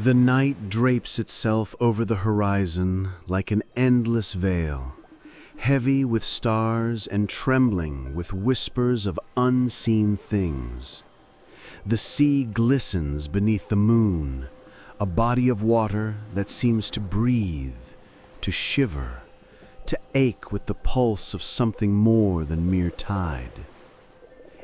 The night drapes itself over the horizon like an endless veil, heavy with stars and trembling with whispers of unseen things. The sea glistens beneath the moon, a body of water that seems to breathe, to shiver, to ache with the pulse of something more than mere tide.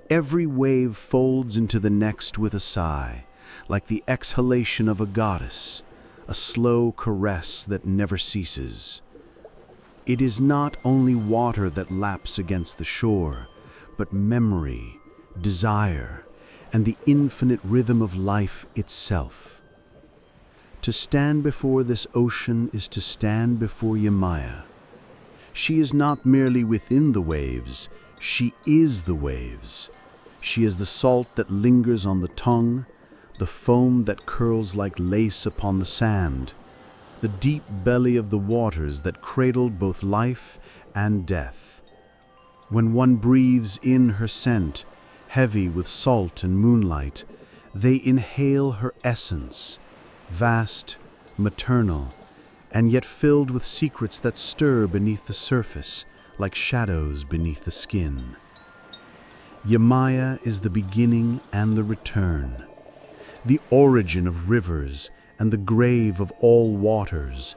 Every wave folds into the next with a sigh, like the exhalation of a goddess, a slow caress that never ceases. It is not only water that laps against the shore, but memory, desire, and the infinite rhythm of life itself. To stand before this ocean is to stand before Yemaya. She is not merely within the waves, she is the waves. She is the salt that lingers on the tongue, the foam that curls like lace upon the sand, the deep belly of the waters that cradled both life and death. When one breathes in her scent, heavy with salt and moonlight, they inhale her essence, vast, maternal, and yet filled with secrets that stir beneath the surface like shadows beneath the skin. Yemaya is the beginning and the return, the origin of rivers and the grave of all waters,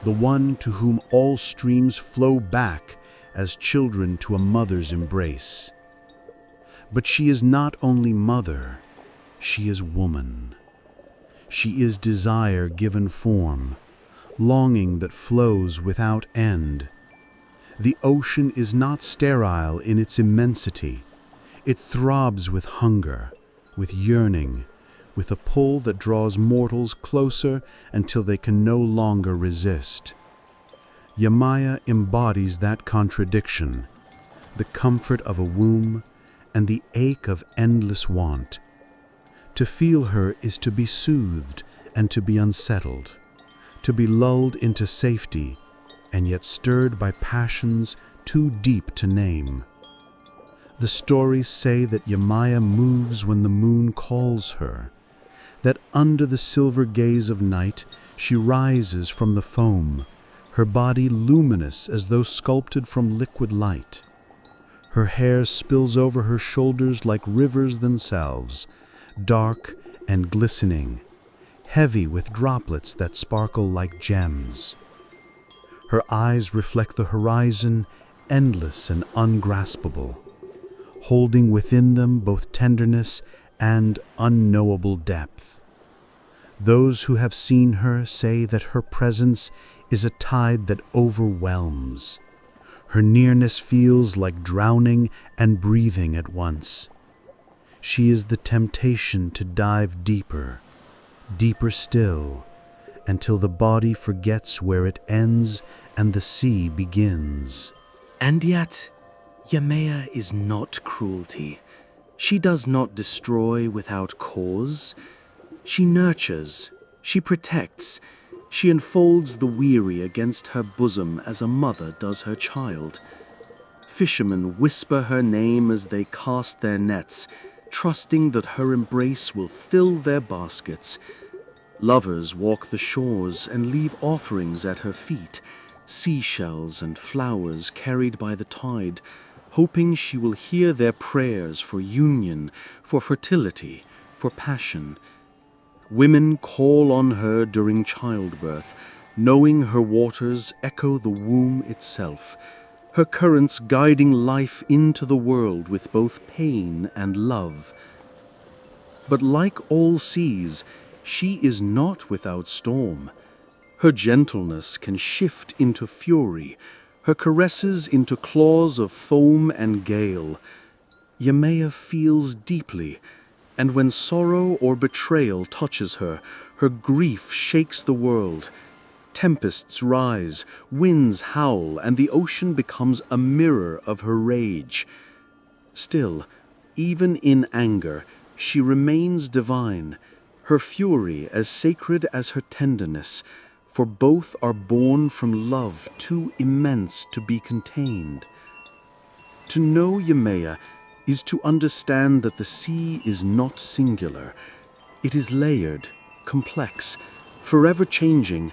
the one to whom all streams flow back as children to a mother's embrace. But she is not only mother, she is woman. She is desire given form, longing that flows without end. The ocean is not sterile in its immensity. It throbs with hunger, with yearning, with a pull that draws mortals closer until they can no longer resist. Yemaya embodies that contradiction, the comfort of a womb and the ache of endless want. To feel her is to be soothed and to be unsettled, to be lulled into safety and yet stirred by passions too deep to name. The stories say that Yemaya moves when the moon calls her, that under the silver gaze of night she rises from the foam, her body luminous as though sculpted from liquid light. Her hair spills over her shoulders like rivers themselves, dark and glistening, heavy with droplets that sparkle like gems. Her eyes reflect the horizon, endless and ungraspable, holding within them both tenderness and unknowable depth. Those who have seen her say that her presence is a tide that overwhelms. Her nearness feels like drowning and breathing at once. She is the temptation to dive deeper, deeper still, until the body forgets where it ends and the sea begins. And yet, Yemaya is not cruelty. She does not destroy without cause. She nurtures, she protects, she enfolds the weary against her bosom as a mother does her child. Fishermen whisper her name as they cast their nets, trusting that her embrace will fill their baskets. Lovers walk the shores and leave offerings at her feet, seashells and flowers carried by the tide, hoping she will hear their prayers for union, for fertility, for passion. Women call on her during childbirth, knowing her waters echo the womb itself, her currents guiding life into the world with both pain and love. But like all seas, she is not without storm. Her gentleness can shift into fury, her caresses into claws of foam and gale. Yemaya feels deeply, and when sorrow or betrayal touches her, her grief shakes the world. Tempests rise, winds howl, and the ocean becomes a mirror of her rage. Still, even in anger, she remains divine, her fury as sacred as her tenderness, for both are born from love too immense to be contained. To know Yemaya is to understand that the sea is not singular. It is layered, complex, forever changing,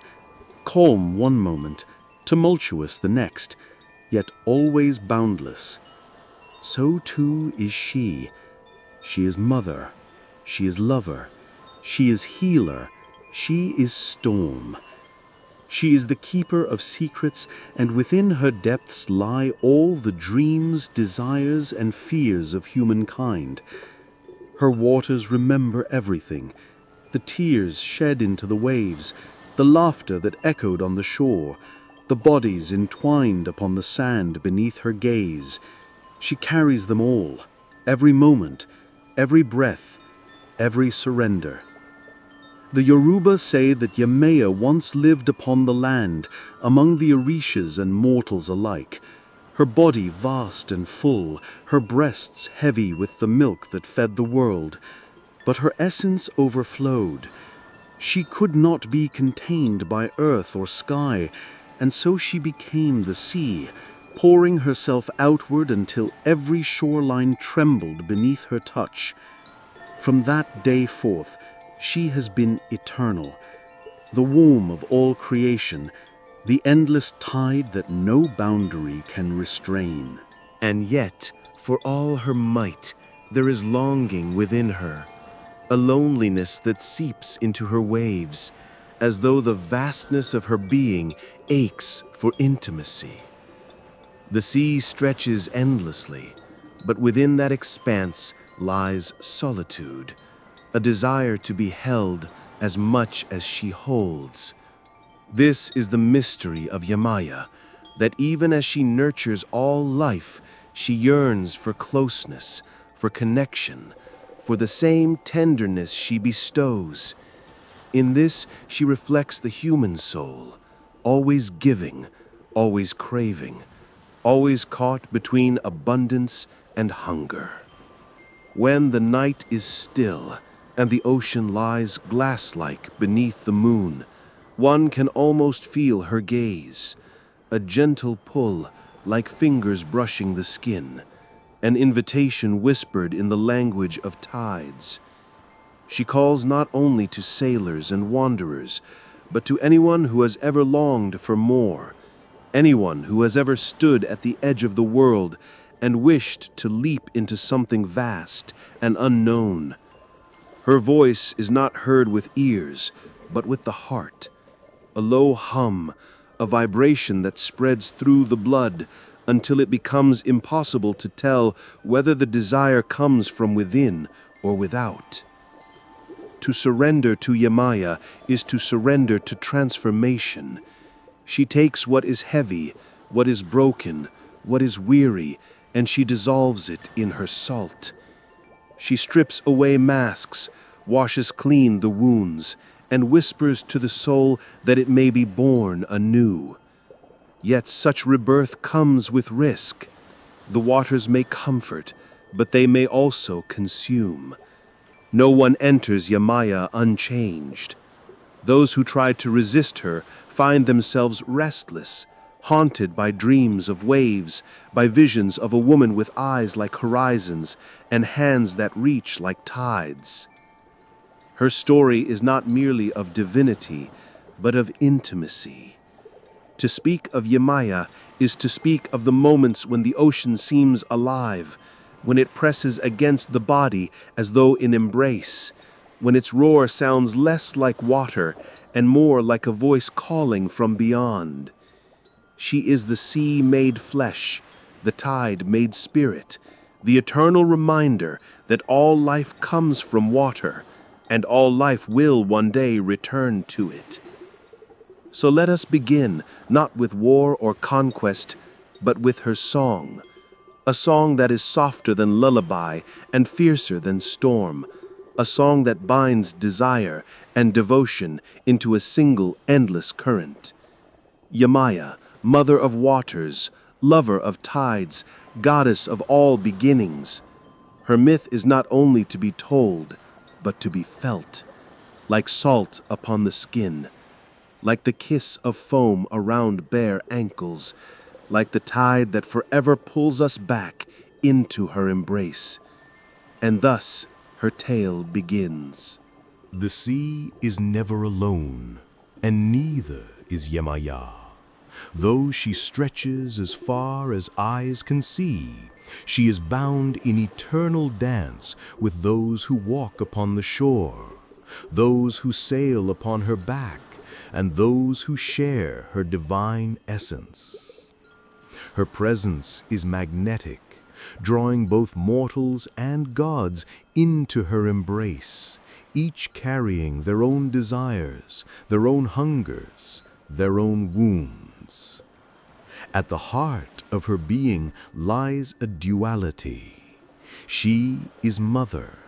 calm one moment, tumultuous the next, yet always boundless. So too is she. She is mother, she is lover, she is healer, she is storm. She is the keeper of secrets, and within her depths lie all the dreams, desires, and fears of humankind. Her waters remember everything, the tears shed into the waves, the laughter that echoed on the shore, the bodies entwined upon the sand beneath her gaze. She carries them all, every moment, every breath, every surrender. The Yoruba say that Yemaya once lived upon the land, among the Orishas and mortals alike. Her body vast and full, her breasts heavy with the milk that fed the world. But her essence overflowed. She could not be contained by earth or sky, and so she became the sea, pouring herself outward until every shoreline trembled beneath her touch. From that day forth, she has been eternal, the womb of all creation, the endless tide that no boundary can restrain. And yet, for all her might, there is longing within her, a loneliness that seeps into her waves, as though the vastness of her being aches for intimacy. The sea stretches endlessly, but within that expanse lies solitude, a desire to be held as much as she holds. This is the mystery of Yemaya, that even as she nurtures all life, she yearns for closeness, for connection, for the same tenderness she bestows. In this, she reflects the human soul, always giving, always craving, always caught between abundance and hunger. When the night is still and the ocean lies glass-like beneath the moon, one can almost feel her gaze, a gentle pull like fingers brushing the skin, an invitation whispered in the language of tides. She calls not only to sailors and wanderers, but to anyone who has ever longed for more, anyone who has ever stood at the edge of the world and wished to leap into something vast and unknown. Her voice is not heard with ears, but with the heart, a low hum, a vibration that spreads through the blood until it becomes impossible to tell whether the desire comes from within or without. To surrender to Yemaya is to surrender to transformation. She takes what is heavy, what is broken, what is weary, and she dissolves it in her salt. She strips away masks, washes clean the wounds, and whispers to the soul that it may be born anew. Yet such rebirth comes with risk. The waters may comfort, but they may also consume. No one enters Yemaya unchanged. Those who try to resist her find themselves restless, haunted by dreams of waves, by visions of a woman with eyes like horizons and hands that reach like tides. Her story is not merely of divinity, but of intimacy. To speak of Yemaya is to speak of the moments when the ocean seems alive, when it presses against the body as though in embrace, when its roar sounds less like water and more like a voice calling from beyond. She is the sea made flesh, the tide made spirit, the eternal reminder that all life comes from water, and all life will one day return to it. So let us begin, not with war or conquest, but with her song, a song that is softer than lullaby and fiercer than storm, a song that binds desire and devotion into a single endless current. Yemaya, mother of waters, lover of tides, goddess of all beginnings. Her myth is not only to be told, but to be felt, like salt upon the skin, like the kiss of foam around bare ankles, like the tide that forever pulls us back into her embrace. And thus her tale begins. The sea is never alone, and neither is Yemaya. Though she stretches as far as eyes can see, she is bound in eternal dance with those who walk upon the shore, those who sail upon her back, and those who share her divine essence. Her presence is magnetic, drawing both mortals and gods into her embrace, each carrying their own desires, their own hungers, their own wounds. At the heart of her being lies a duality. She is mother,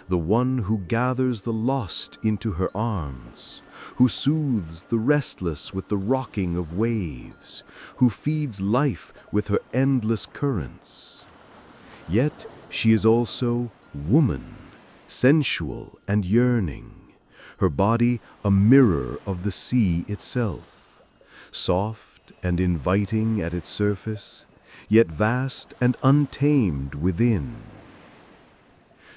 the one who gathers the lost into her arms, who soothes the restless with the rocking of waves, who feeds life with her endless currents. Yet she is also woman, sensual and yearning, her body a mirror of the sea itself, soft and inviting at its surface, yet vast and untamed within.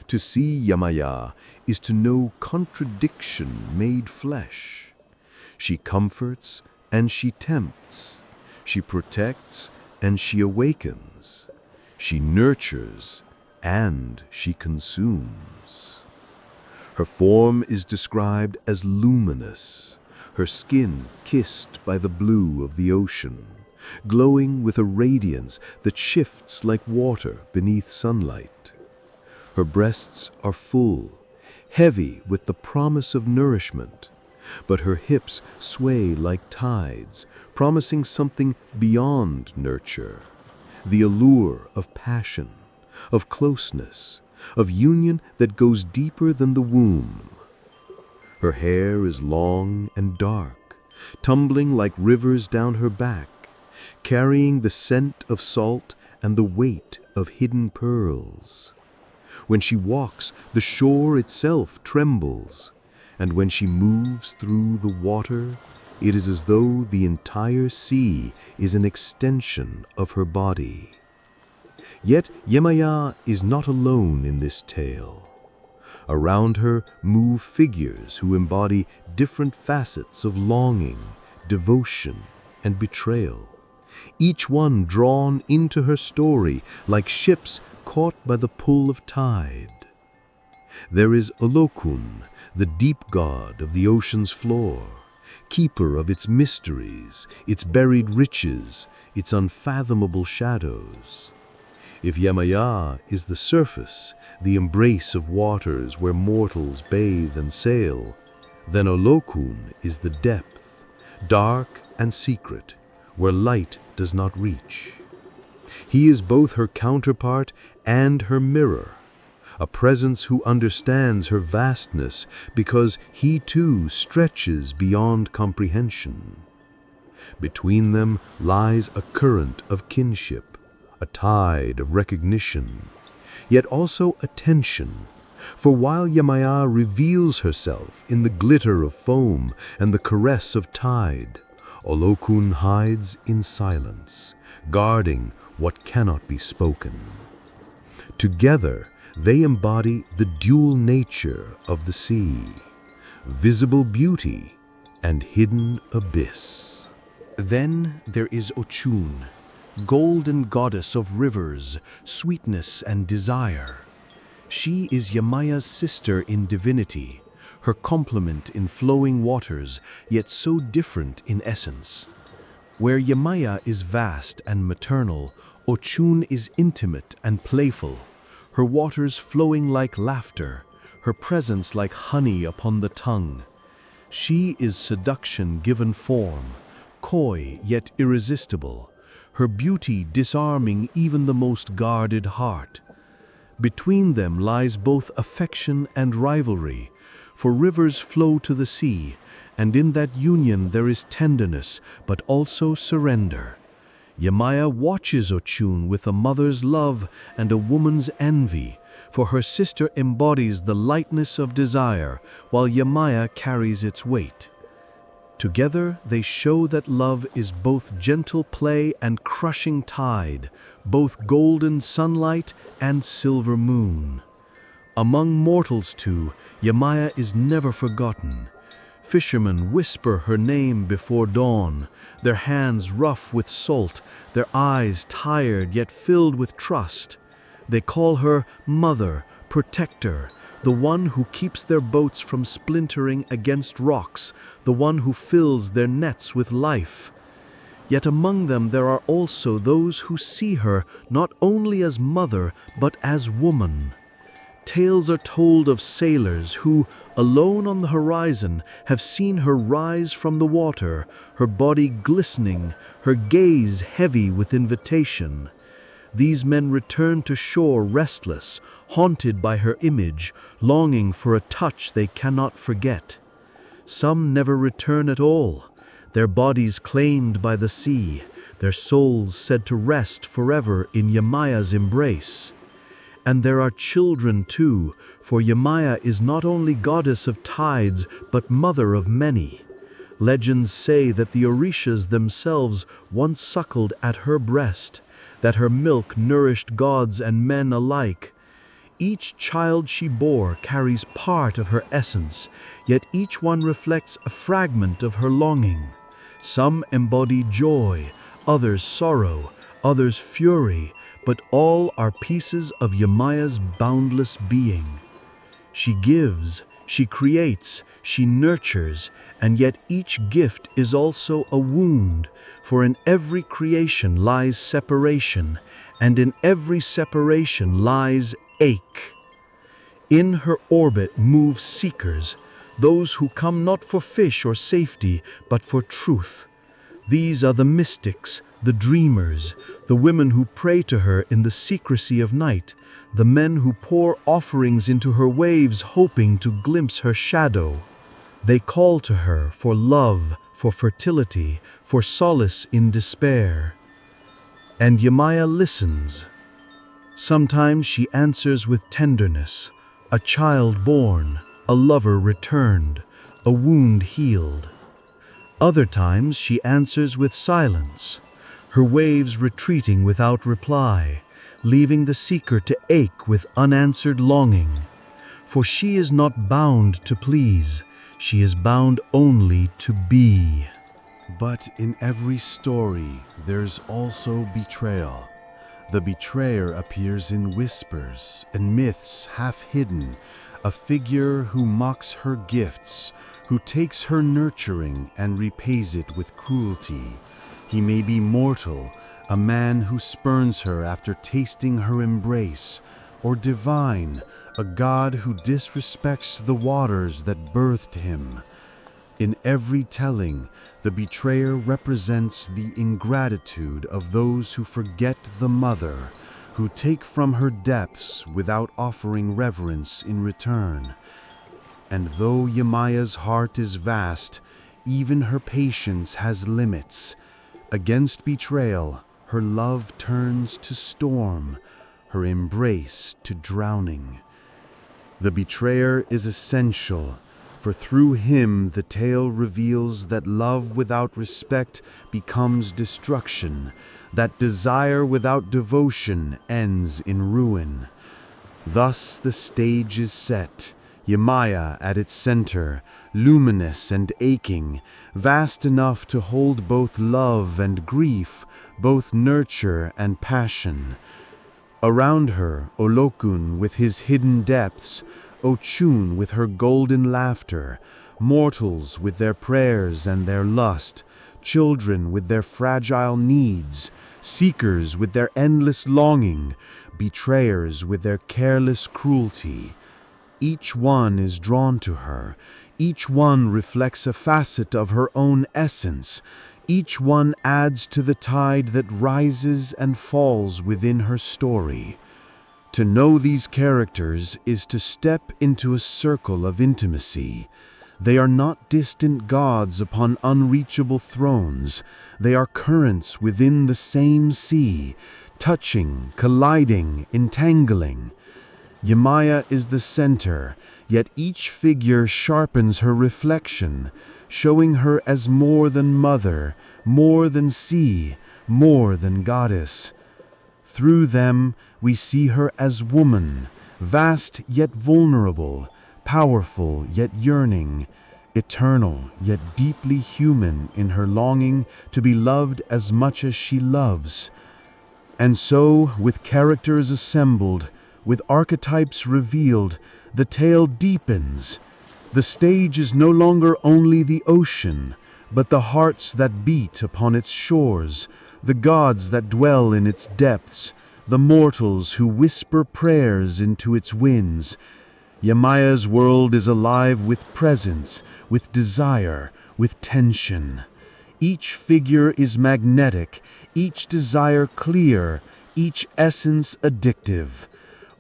To see Yemaya is to know contradiction made flesh. She comforts and she tempts. She protects and she awakens. She nurtures and she consumes. Her form is described as luminous, her skin kissed by the blue of the ocean, glowing with a radiance that shifts like water beneath sunlight. Her breasts are full, heavy with the promise of nourishment, but her hips sway like tides, promising something beyond nurture, the allure of passion, of closeness, of union that goes deeper than the womb. Her hair is long and dark, tumbling like rivers down her back, carrying the scent of salt and the weight of hidden pearls. When she walks, the shore itself trembles, and when she moves through the water, it is as though the entire sea is an extension of her body. Yet Yemaya is not alone in this tale. Around her move figures who embody different facets of longing, devotion, and betrayal, each one drawn into her story like ships caught by the pull of tide. There is Olokun, the deep god of the ocean's floor, keeper of its mysteries, its buried riches, its unfathomable shadows. If Yemaya is the surface, the embrace of waters where mortals bathe and sail, then Olokun is the depth, dark and secret, where light does not reach. He is both her counterpart and her mirror, a presence who understands her vastness because he too stretches beyond comprehension. Between them lies a current of kinship, a tide of recognition, yet also a tension. For while Yemaya reveals herself in the glitter of foam and the caress of tide, Olokun hides in silence, guarding what cannot be spoken. Together, they embody the dual nature of the sea, visible beauty and hidden abyss. Then there is Ochun, golden goddess of rivers, sweetness and desire. She is Yemaya's sister in divinity, her complement in flowing waters, yet so different in essence. Where Yemaya is vast and maternal, Ochun is intimate and playful, her waters flowing like laughter, her presence like honey upon the tongue. She is seduction given form, coy yet irresistible, her beauty disarming even the most guarded heart. Between them lies both affection and rivalry, for rivers flow to the sea, and in that union there is tenderness, but also surrender. Yemaya watches Ochun with a mother's love and a woman's envy, for her sister embodies the lightness of desire, while Yemaya carries its weight. Together they show that love is both gentle play and crushing tide, both golden sunlight and silver moon. Among mortals too, Yemaya is never forgotten. Fishermen whisper her name before dawn, their hands rough with salt, their eyes tired yet filled with trust. They call her Mother, Protector, the one who keeps their boats from splintering against rocks, the one who fills their nets with life. Yet among them there are also those who see her not only as mother, but as woman. Tales are told of sailors who, alone on the horizon, have seen her rise from the water, her body glistening, her gaze heavy with invitation. These men return to shore restless, haunted by her image, longing for a touch they cannot forget. Some never return at all, their bodies claimed by the sea, their souls said to rest forever in Yemaya's embrace. And there are children too, for Yemaya is not only goddess of tides, but mother of many. Legends say that the Orishas themselves once suckled at her breast, that her milk nourished gods and men alike. Each child she bore carries part of her essence, yet each one reflects a fragment of her longing. Some embody joy, others sorrow, others fury, but all are pieces of Yemaya's boundless being. She gives, she creates, she nurtures, and yet each gift is also a wound, for in every creation lies separation, and in every separation lies ache. In her orbit move seekers, those who come not for fish or safety, but for truth. These are the mystics, the dreamers, the women who pray to her in the secrecy of night, the men who pour offerings into her waves hoping to glimpse her shadow. They call to her for love, for fertility, for solace in despair. And Yemaya listens. Sometimes she answers with tenderness, a child born, a lover returned, a wound healed. Other times she answers with silence, her waves retreating without reply, leaving the seeker to ache with unanswered longing. For she is not bound to please, she is bound only to be. But in every story, there's also betrayal. The betrayer appears in whispers and myths half hidden, a figure who mocks her gifts, who takes her nurturing and repays it with cruelty. He may be mortal, a man who spurns her after tasting her embrace, or divine, a god who disrespects the waters that birthed him. In every telling, the betrayer represents the ingratitude of those who forget the mother, who take from her depths without offering reverence in return. And though Yemaya's heart is vast, even her patience has limits. Against betrayal, her love turns to storm, her embrace to drowning. The betrayer is essential, for through him the tale reveals that love without respect becomes destruction, that desire without devotion ends in ruin. Thus the stage is set, Yemaya at its center, luminous and aching, vast enough to hold both love and grief, both nurture and passion. Around her, Olokun with his hidden depths, Ochun with her golden laughter, mortals with their prayers and their lust, children with their fragile needs, seekers with their endless longing, betrayers with their careless cruelty. Each one is drawn to her, each one reflects a facet of her own essence, each one adds to the tide that rises and falls within her story. To know these characters is to step into a circle of intimacy. They are not distant gods upon unreachable thrones. They are currents within the same sea, touching, colliding, entangling. Yemaya is the center, yet each figure sharpens her reflection, showing her as more than mother, more than sea, more than goddess. Through them, we see her as woman, vast yet vulnerable, powerful yet yearning, eternal yet deeply human in her longing to be loved as much as she loves. And so, with characters assembled, with archetypes revealed, the tale deepens. The stage is no longer only the ocean, but the hearts that beat upon its shores, the gods that dwell in its depths, the mortals who whisper prayers into its winds. Yemaya's world is alive with presence, with desire, with tension. Each figure is magnetic, each desire clear, each essence addictive.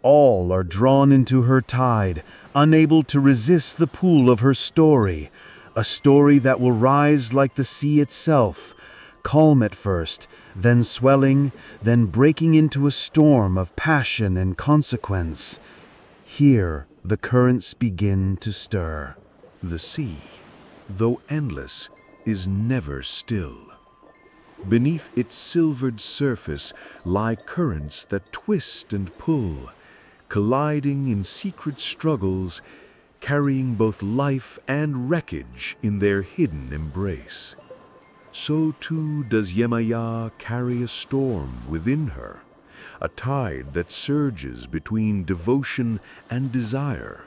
All are drawn into her tide, unable to resist the pull of her story, a story that will rise like the sea itself, calm at first, then swelling, then breaking into a storm of passion and consequence. Here, the currents begin to stir. The sea, though endless, is never still. Beneath its silvered surface lie currents that twist and pull, colliding in secret struggles, carrying both life and wreckage in their hidden embrace. So too does Yemaya carry a storm within her, a tide that surges between devotion and desire,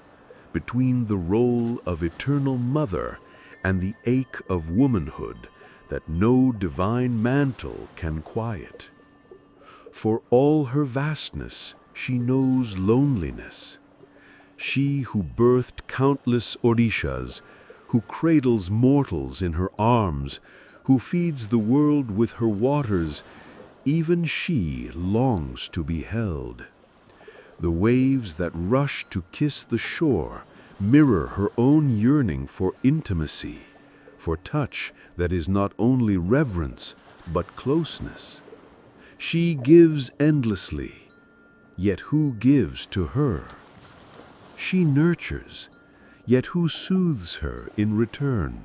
between the role of eternal mother and the ache of womanhood that no divine mantle can quiet. For all her vastness, she knows loneliness. She who birthed countless Orishas, who cradles mortals in her arms, who feeds the world with her waters, even she longs to be held. The waves that rush to kiss the shore mirror her own yearning for intimacy, for touch that is not only reverence, but closeness. She gives endlessly, yet who gives to her? She nurtures, yet who soothes her in return?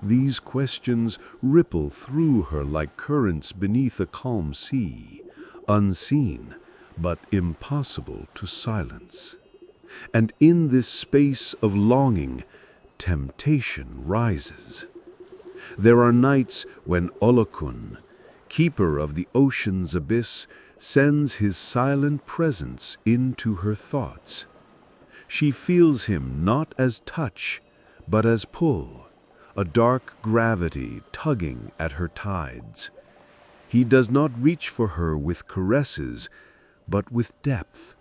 These questions ripple through her like currents beneath a calm sea, unseen, but impossible to silence. And in this space of longing, temptation rises. There are nights when Olokun, keeper of the ocean's abyss, sends his silent presence into her thoughts. She feels him not as touch, but as pull, a dark gravity tugging at her tides. He does not reach for her with caresses, but with depth,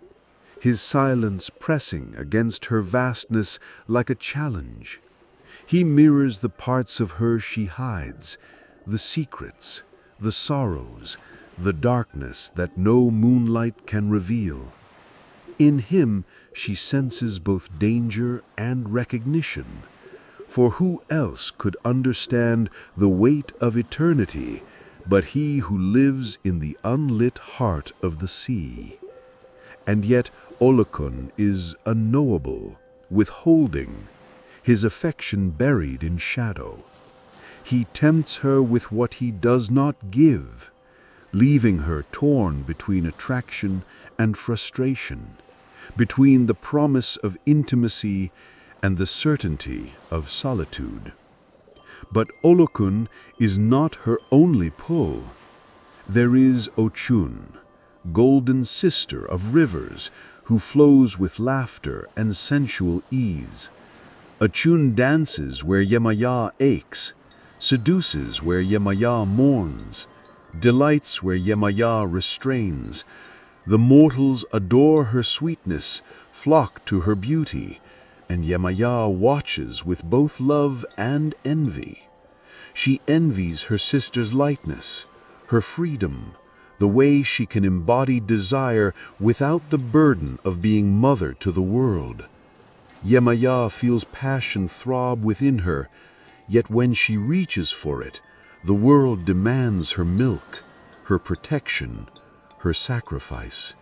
his silence pressing against her vastness like a challenge. He mirrors the parts of her she hides, the secrets, the sorrows, the darkness that no moonlight can reveal. In him she senses both danger and recognition, for who else could understand the weight of eternity but he who lives in the unlit heart of the sea? And yet Olokun is unknowable, withholding, his affection buried in shadow. He tempts her with what he does not give, leaving her torn between attraction and frustration, between the promise of intimacy and the certainty of solitude. But Olokun is not her only pull. There is Ochun, golden sister of rivers, who flows with laughter and sensual ease. Ochun dances where Yemaya aches, seduces where Yemaya mourns, delights where Yemaya restrains. The mortals adore her sweetness, flock to her beauty, and Yemaya watches with both love and envy. She envies her sister's lightness, her freedom, the way she can embody desire without the burden of being mother to the world. Yemaya feels passion throb within her, yet when she reaches for it, the world demands her milk, her protection, her sacrifice.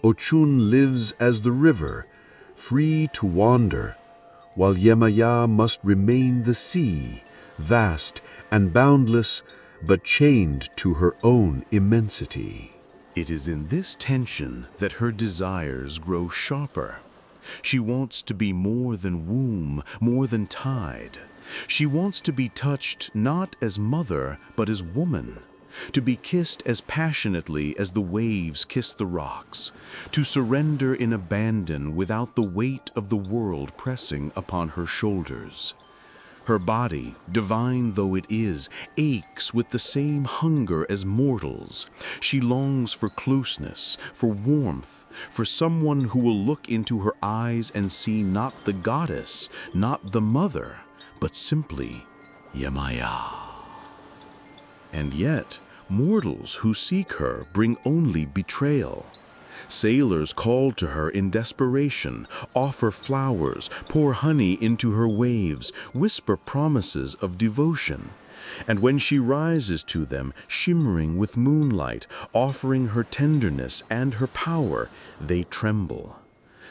Ochun lives as the river, free to wander, while Yemaya must remain the sea, vast and boundless, but chained to her own immensity. It is in this tension that her desires grow sharper. She wants to be more than womb, more than tide. She wants to be touched not as mother, but as woman. To be kissed as passionately as the waves kiss the rocks. To surrender in abandon without the weight of the world pressing upon her shoulders. Her body, divine though it is, aches with the same hunger as mortals. She longs for closeness, for warmth, for someone who will look into her eyes and see not the goddess, not the mother, but simply Yemaya. And yet, mortals who seek her bring only betrayal. Sailors call to her in desperation, offer flowers, pour honey into her waves, whisper promises of devotion. And when she rises to them, shimmering with moonlight, offering her tenderness and her power, they tremble.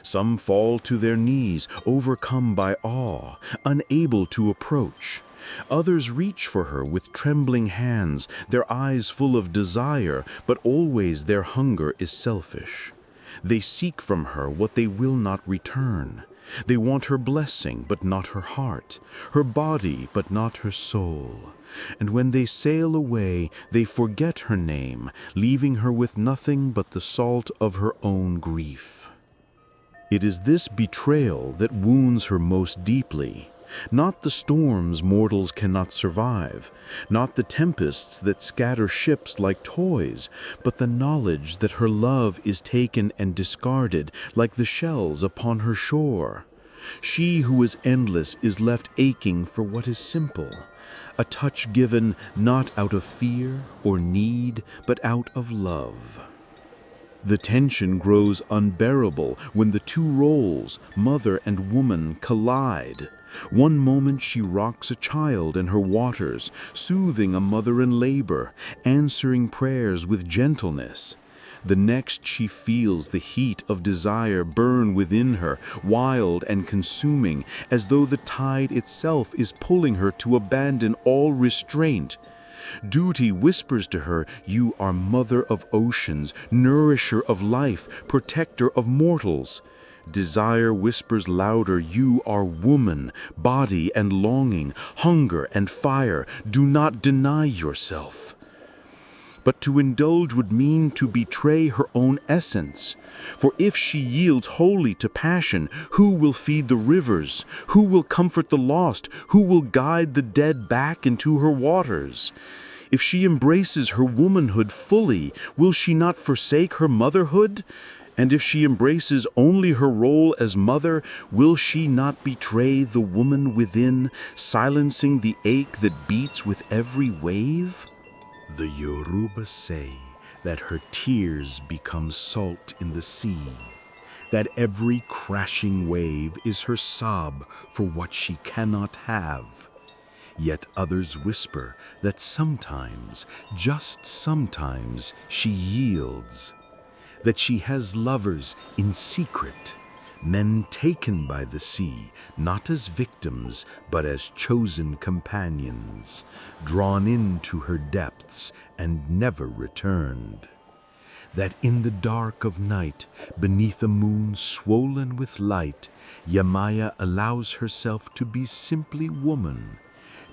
Some fall to their knees, overcome by awe, unable to approach. Others reach for her with trembling hands, their eyes full of desire, but always their hunger is selfish. They seek from her what they will not return. They want her blessing, but not her heart, her body, but not her soul. And when they sail away, they forget her name, leaving her with nothing but the salt of her own grief. It is this betrayal that wounds her most deeply. Not the storms mortals cannot survive, not the tempests that scatter ships like toys, but the knowledge that her love is taken and discarded like the shells upon her shore. She who is endless is left aching for what is simple, a touch given not out of fear or need, but out of love. The tension grows unbearable when the two roles, mother and woman, collide. One moment she rocks a child in her waters, soothing a mother in labor, answering prayers with gentleness. The next she feels the heat of desire burn within her, wild and consuming, as though the tide itself is pulling her to abandon all restraint. Duty whispers to her, "You are mother of oceans, nourisher of life, protector of mortals." Desire whispers louder, "You are woman, body and longing, hunger and fire. Do not deny yourself." But to indulge would mean to betray her own essence. For if she yields wholly to passion, who will feed the rivers? Who will comfort the lost? Who will guide the dead back into her waters? If she embraces her womanhood fully, will she not forsake her motherhood? And if she embraces only her role as mother, will she not betray the woman within, silencing the ache that beats with every wave? The Yoruba say that her tears become salt in the sea, that every crashing wave is her sob for what she cannot have. Yet others whisper that sometimes, just sometimes, she yields, that she has lovers in secret, men taken by the sea, not as victims, but as chosen companions, drawn into her depths and never returned. That in the dark of night, beneath a moon swollen with light, Yemaya allows herself to be simply woman,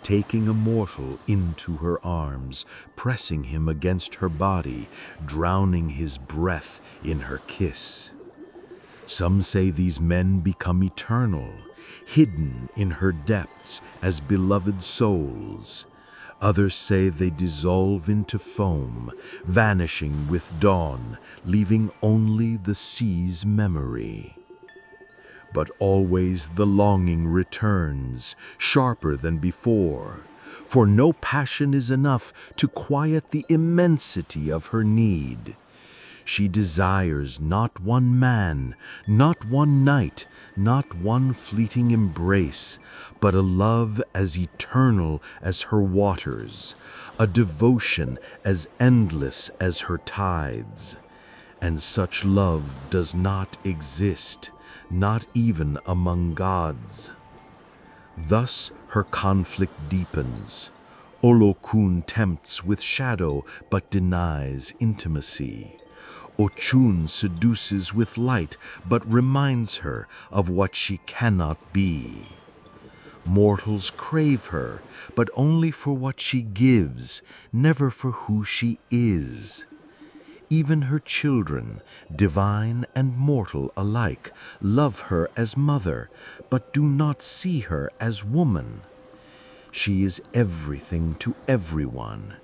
taking a mortal into her arms, pressing him against her body, drowning his breath in her kiss. Some say these men become eternal, hidden in her depths as beloved souls. Others say they dissolve into foam, vanishing with dawn, leaving only the sea's memory. But always the longing returns, sharper than before, for no passion is enough to quiet the immensity of her need. She desires not one man, not one night, not one fleeting embrace, but a love as eternal as her waters, a devotion as endless as her tides. And such love does not exist, not even among gods. Thus her conflict deepens. Olokun tempts with shadow but denies intimacy. Ochun seduces with light, but reminds her of what she cannot be. Mortals crave her, but only for what she gives, never for who she is. Even her children, divine and mortal alike, love her as mother, but do not see her as woman. She is everything to everyone,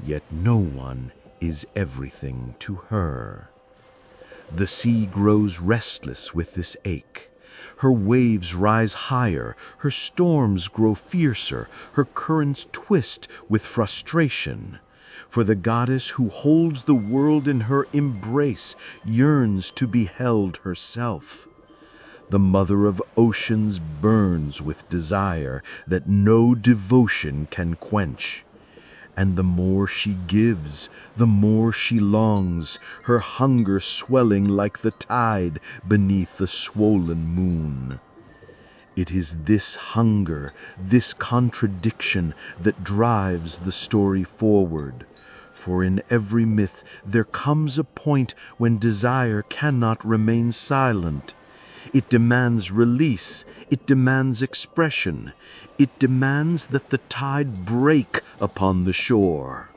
yet no one is everything to her. The sea grows restless with this ache. Her waves rise higher, her storms grow fiercer, her currents twist with frustration. For the goddess who holds the world in her embrace yearns to be held herself. The mother of oceans burns with desire that no devotion can quench. And the more she gives, the more she longs, her hunger swelling like the tide beneath the swollen moon. It is this hunger, this contradiction that drives the story forward. For in every myth there comes a point when desire cannot remain silent. It demands release, it demands expression, it demands that the tide break upon the shore.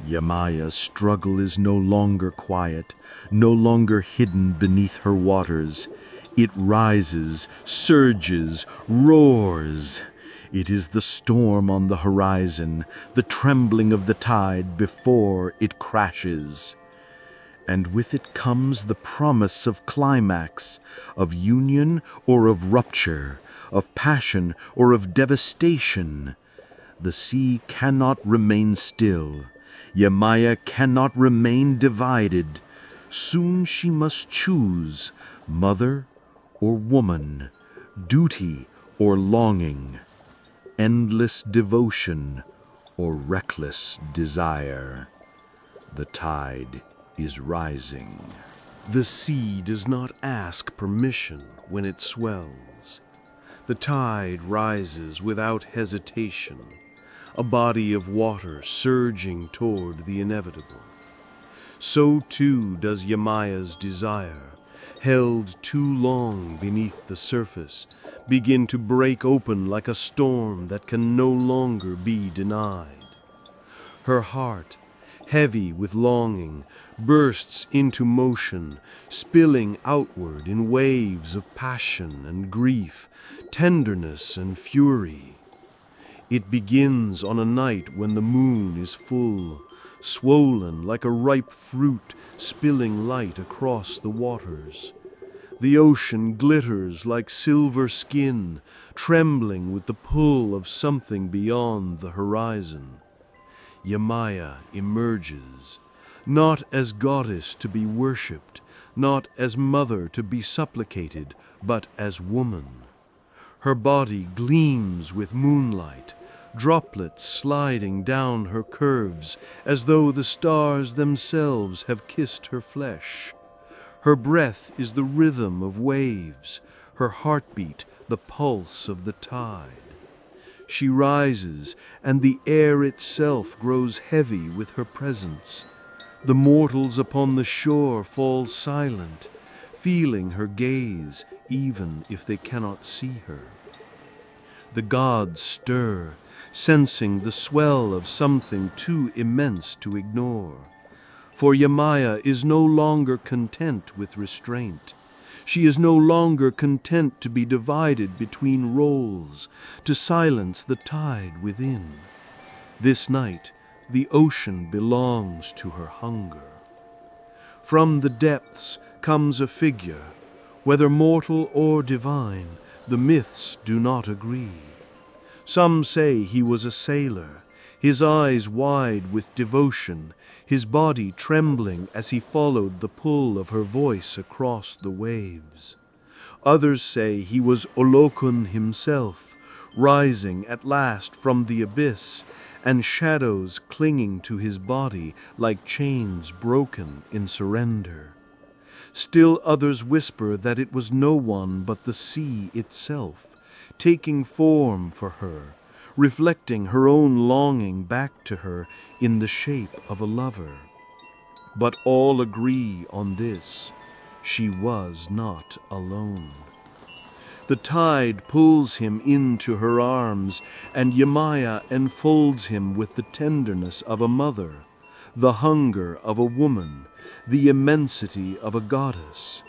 Yemaya's struggle is no longer quiet, no longer hidden beneath her waters. It rises, surges, roars. It is the storm on the horizon, the trembling of the tide before it crashes. And with it comes the promise of climax, of union or of rupture, of passion or of devastation. The sea cannot remain still. Yemaya cannot remain divided. Soon she must choose, mother or woman, duty or longing, endless devotion or reckless desire. The tide is rising. The sea does not ask permission when it swells. The tide rises without hesitation, a body of water surging toward the inevitable. So too does Yemaya's desire, held too long beneath the surface, begin to break open like a storm that can no longer be denied. Her heart, heavy with longing, bursts into motion, spilling outward in waves of passion and grief, tenderness and fury. It begins on a night when the moon is full, swollen like a ripe fruit spilling light across the waters. The ocean glitters like silver skin, trembling with the pull of something beyond the horizon. Yemaya emerges, not as goddess to be worshipped, not as mother to be supplicated, but as woman. Her body gleams with moonlight, droplets sliding down her curves as though the stars themselves have kissed her flesh. Her breath is the rhythm of waves, her heartbeat the pulse of the tide. She rises, and the air itself grows heavy with her presence. The mortals upon the shore fall silent, feeling her gaze even if they cannot see her. The gods stir, sensing the swell of something too immense to ignore. For Yemaya is no longer content with restraint. She is no longer content to be divided between roles, to silence the tide within. This night, the ocean belongs to her hunger. From the depths comes a figure. Whether mortal or divine, the myths do not agree. Some say he was a sailor, his eyes wide with devotion, his body trembling as he followed the pull of her voice across the waves. Others say he was Olokun himself, rising at last from the abyss, and shadows clinging to his body like chains broken in surrender. Still others whisper that it was no one but the sea itself, taking form for her, reflecting her own longing back to her in the shape of a lover. But all agree on this: she was not alone. The tide pulls him into her arms, and Yemaya enfolds him with the tenderness of a mother, the hunger of a woman, the immensity of a goddess.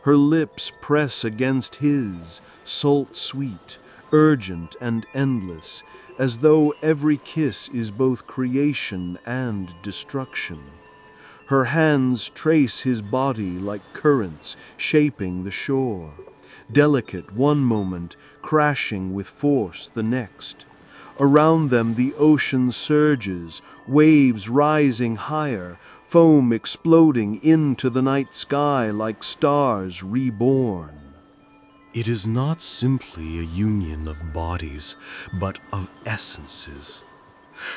Her lips press against his, salt-sweet, urgent and endless, as though every kiss is both creation and destruction. Her hands trace his body like currents shaping the shore, delicate one moment, crashing with force the next. Around them the ocean surges, waves rising higher, foam exploding into the night sky like stars reborn. It is not simply a union of bodies, but of essences.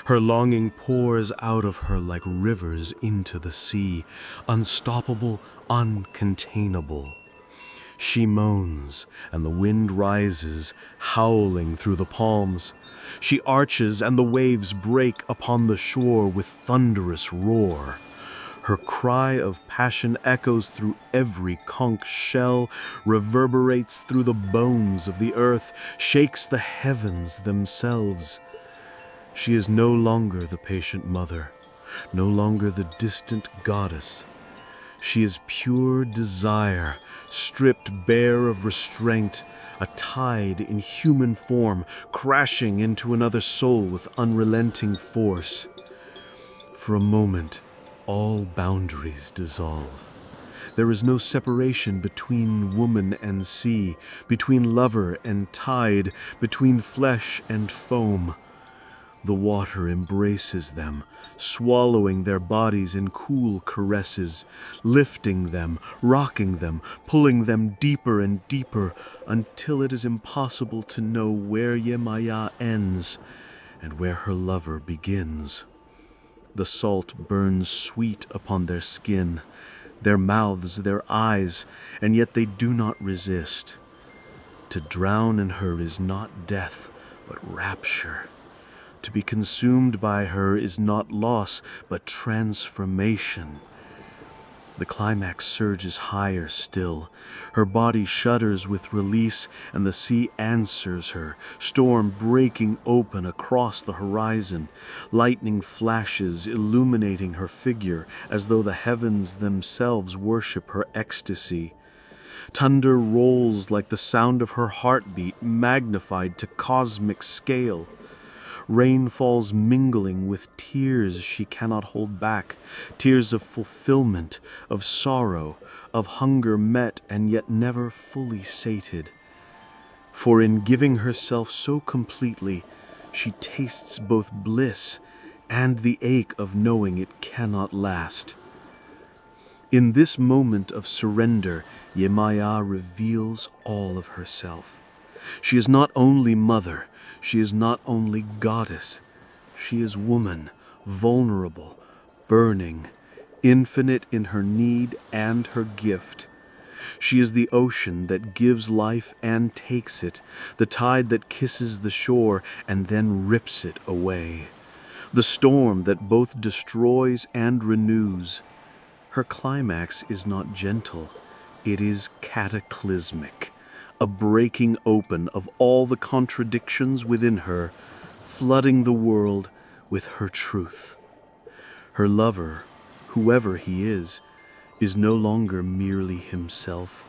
Her longing pours out of her like rivers into the sea, unstoppable, uncontainable. She moans, and the wind rises, howling through the palms. She arches, and the waves break upon the shore with thunderous roar. Her cry of passion echoes through every conch shell, reverberates through the bones of the earth, shakes the heavens themselves. She is no longer the patient mother, no longer the distant goddess. She is pure desire, stripped bare of restraint, a tide in human form, crashing into another soul with unrelenting force. For a moment, all boundaries dissolve. There is no separation between woman and sea, between lover and tide, between flesh and foam. The water embraces them, swallowing their bodies in cool caresses, lifting them, rocking them, pulling them deeper and deeper, until it is impossible to know where Yemaya ends and where her lover begins. The salt burns sweet upon their skin, their mouths, their eyes, and yet they do not resist. To drown in her is not death, but rapture. To be consumed by her is not loss, but transformation. The climax surges higher still. Her body shudders with release, and the sea answers her, storm breaking open across the horizon. Lightning flashes, illuminating her figure, as though the heavens themselves worship her ecstasy. Thunder rolls like the sound of her heartbeat, magnified to cosmic scale. Rain falls mingling with tears she cannot hold back, tears of fulfillment, of sorrow, of hunger met and yet never fully sated. For in giving herself so completely, she tastes both bliss and the ache of knowing it cannot last. In this moment of surrender, Yemaya reveals all of herself. She is not only mother, she is not only goddess, she is woman, vulnerable, burning, infinite in her need and her gift. She is the ocean that gives life and takes it, the tide that kisses the shore and then rips it away, the storm that both destroys and renews. Her climax is not gentle, it is cataclysmic, a breaking open of all the contradictions within her, flooding the world with her truth. Her lover, whoever he is no longer merely himself.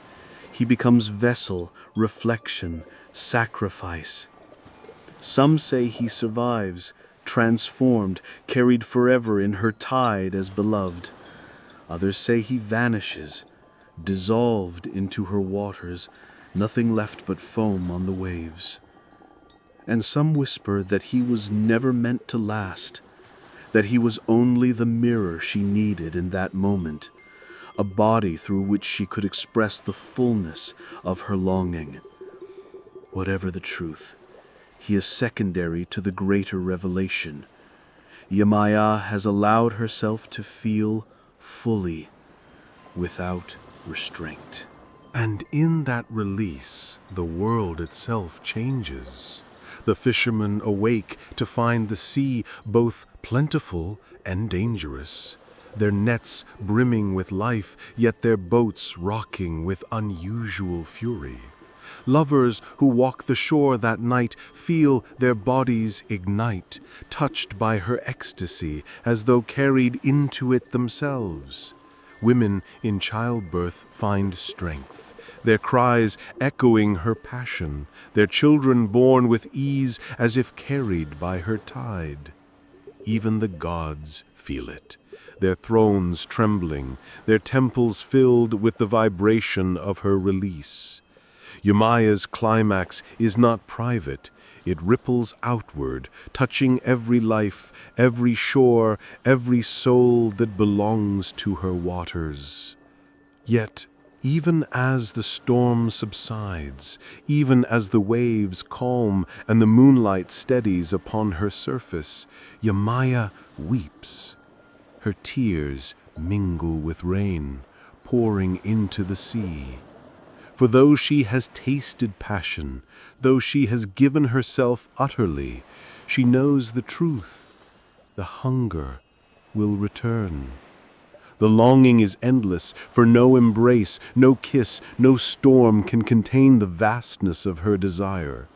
He becomes vessel, reflection, sacrifice. Some say he survives, transformed, carried forever in her tide as beloved. Others say he vanishes, dissolved into her waters, nothing left but foam on the waves. And some whisper that he was never meant to last, that he was only the mirror she needed in that moment, a body through which she could express the fullness of her longing. Whatever the truth, he is secondary to the greater revelation. Yemaya has allowed herself to feel fully, without restraint. And in that release, the world itself changes. The fishermen awake to find the sea both plentiful and dangerous, their nets brimming with life, yet their boats rocking with unusual fury. Lovers who walk the shore that night feel their bodies ignite, touched by her ecstasy as though carried into it themselves. Women in childbirth find strength, their cries echoing her passion, their children born with ease as if carried by her tide. Even the gods feel it, their thrones trembling, their temples filled with the vibration of her release. Yemaya's climax is not private. It ripples outward, touching every life, every shore, every soul that belongs to her waters. Yet, even as the storm subsides, even as the waves calm and the moonlight steadies upon her surface, Yemaya weeps. Her tears mingle with rain, pouring into the sea. For though she has tasted passion, though she has given herself utterly, she knows the truth. The hunger will return. The longing is endless, for no embrace, no kiss, no storm can contain the vastness of her desire.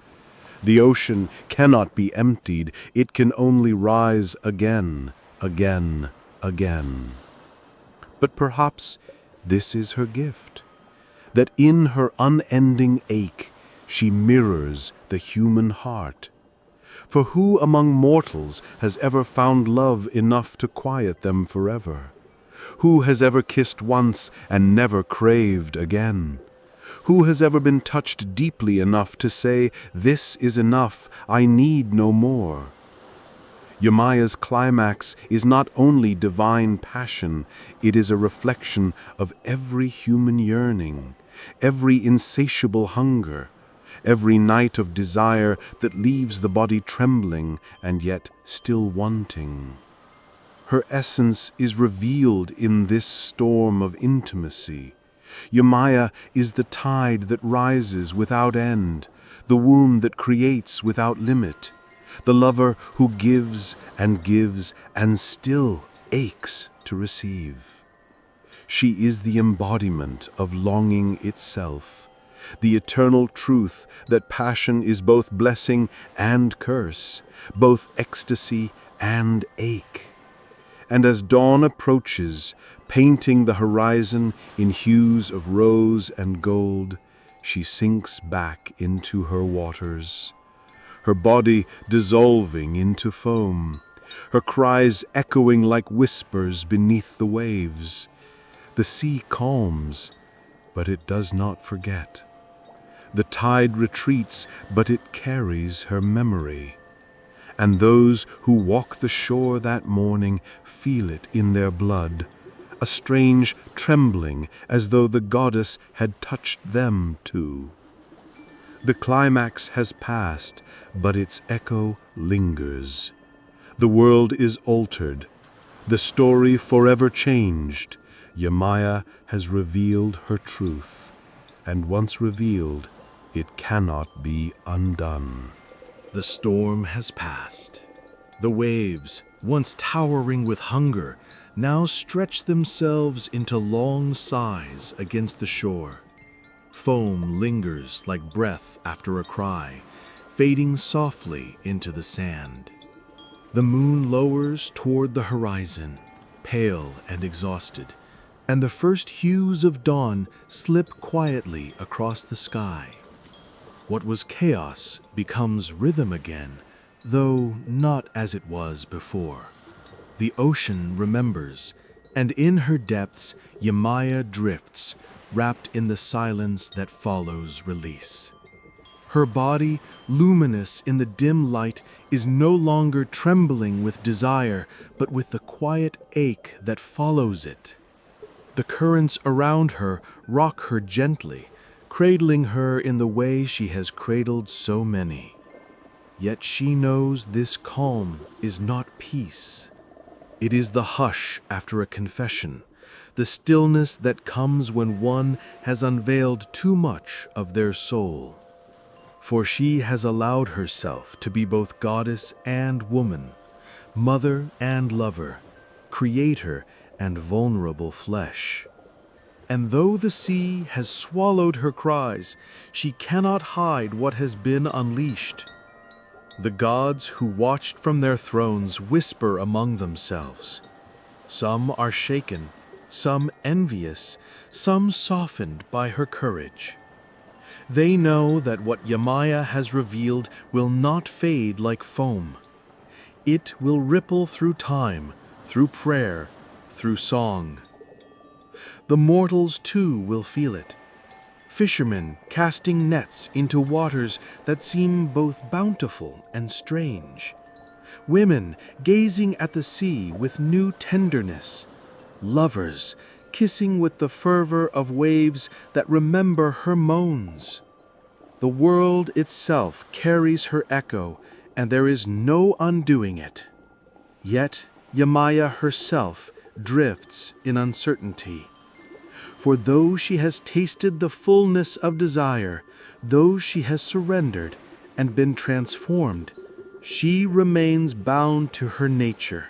The ocean cannot be emptied, it can only rise again, again, again. But perhaps this is her gift, that in her unending ache she mirrors the human heart. For who among mortals has ever found love enough to quiet them forever? Who has ever kissed once and never craved again? Who has ever been touched deeply enough to say, "This is enough, I need no more"? Yemaya's climax is not only divine passion, it is a reflection of every human yearning, every insatiable hunger, every night of desire that leaves the body trembling and yet still wanting. Her essence is revealed in this storm of intimacy. Yemaya is the tide that rises without end, the womb that creates without limit, the lover who gives and still aches to receive. She is the embodiment of longing itself, the eternal truth that passion is both blessing and curse, both ecstasy and ache. And as dawn approaches, painting the horizon in hues of rose and gold, she sinks back into her waters, her body dissolving into foam, her cries echoing like whispers beneath the waves. The sea calms, but it does not forget. The tide retreats, but it carries her memory. And those who walk the shore that morning feel it in their blood, a strange trembling as though the goddess had touched them too. The climax has passed, but its echo lingers. The world is altered, the story forever changed. Yemaya has revealed her truth, and once revealed, it cannot be undone. The storm has passed. The waves, once towering with hunger, now stretch themselves into long sighs against the shore. Foam lingers like breath after a cry, fading softly into the sand. The moon lowers toward the horizon, pale and exhausted, and the first hues of dawn slip quietly across the sky. What was chaos becomes rhythm again, though not as it was before. The ocean remembers, and in her depths Yemaya drifts, wrapped in the silence that follows release. Her body, luminous in the dim light, is no longer trembling with desire, but with the quiet ache that follows it. The currents around her rock her gently, cradling her in the way she has cradled so many. Yet she knows this calm is not peace. It is the hush after a confession, the stillness that comes when one has unveiled too much of their soul. For she has allowed herself to be both goddess and woman, mother and lover, creator and vulnerable flesh. And though the sea has swallowed her cries, she cannot hide what has been unleashed. The gods who watched from their thrones whisper among themselves. Some are shaken, some envious, some softened by her courage. They know that what Yemaya has revealed will not fade like foam. It will ripple through time, through prayer, through song. The mortals too will feel it. Fishermen casting nets into waters that seem both bountiful and strange. Women gazing at the sea with new tenderness. Lovers kissing with the fervor of waves that remember her moans. The world itself carries her echo, and there is no undoing it. Yet Yemaya herself drifts in uncertainty. For though she has tasted the fullness of desire, though she has surrendered and been transformed, she remains bound to her nature.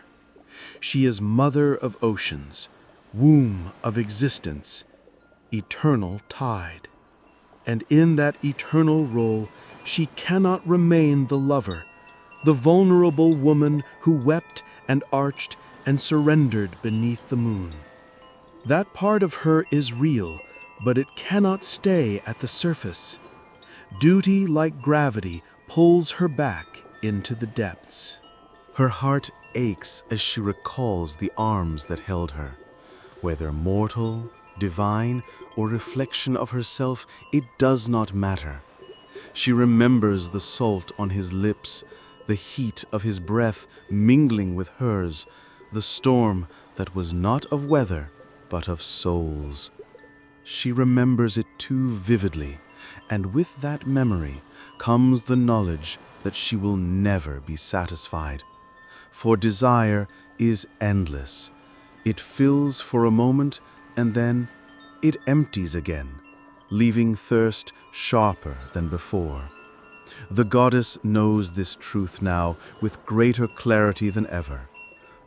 She is mother of oceans, womb of existence, eternal tide. And in that eternal role, she cannot remain the lover, the vulnerable woman who wept and arched and surrendered beneath the moon. That part of her is real, but it cannot stay at the surface. Duty, like gravity, pulls her back into the depths. Her heart aches as she recalls the arms that held her. Whether mortal, divine, or reflection of herself, it does not matter. She remembers the salt on his lips, the heat of his breath mingling with hers, the storm that was not of weather, but of souls. She remembers it too vividly, and with that memory comes the knowledge that she will never be satisfied. For desire is endless. It fills for a moment, and then it empties again, leaving thirst sharper than before. The goddess knows this truth now with greater clarity than ever.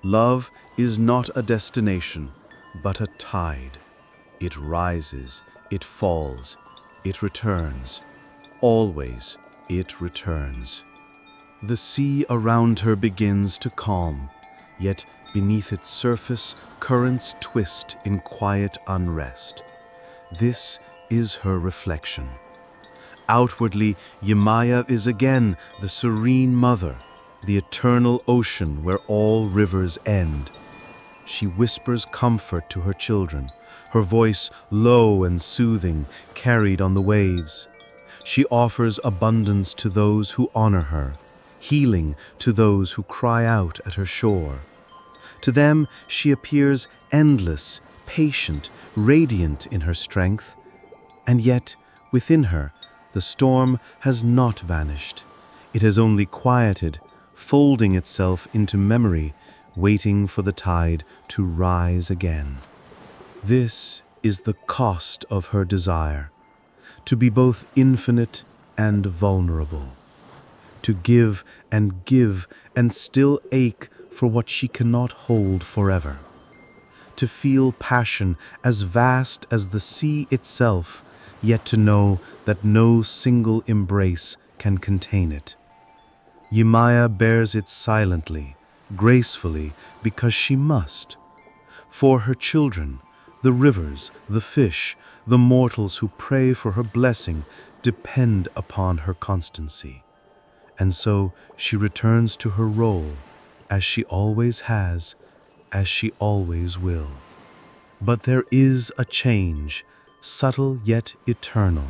Love is not a destination, but a tide. It rises, it falls, it returns. Always it returns. The sea around her begins to calm, yet beneath its surface currents twist in quiet unrest. This is her reflection. Outwardly, Yemaya is again the serene mother, the eternal ocean where all rivers end. She whispers comfort to her children, her voice low and soothing, carried on the waves. She offers abundance to those who honor her, healing to those who cry out at her shore. To them she appears endless, patient, radiant in her strength, and yet within her the storm has not vanished. It has only quieted, folding itself into memory, waiting for the tide to rise again. This is the cost of her desire, to be both infinite and vulnerable, to give and still ache for what she cannot hold forever, to feel passion as vast as the sea itself, yet to know that no single embrace can contain it. Yemaya bears it silently, gracefully, because she must. For her children, the rivers, the fish, the mortals who pray for her blessing depend upon her constancy. And so she returns to her role, as she always has, as she always will. But there is a change, subtle yet eternal.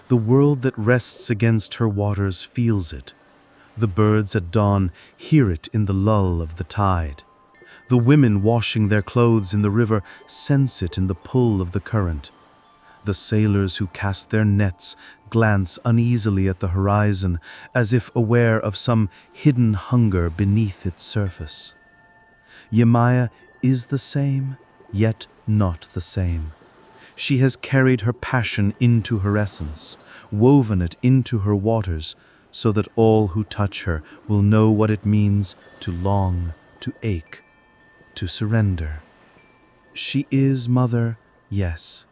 The world that rests against her waters feels it. The birds at dawn hear it in the lull of the tide. The women washing their clothes in the river sense it in the pull of the current. The sailors who cast their nets glance uneasily at the horizon, as if aware of some hidden hunger beneath its surface. Yemaya is the same, yet not the same. She has carried her passion into her essence, woven it into her waters, so that all who touch her will know what it means to long, to ache, to surrender. She is mother, yes.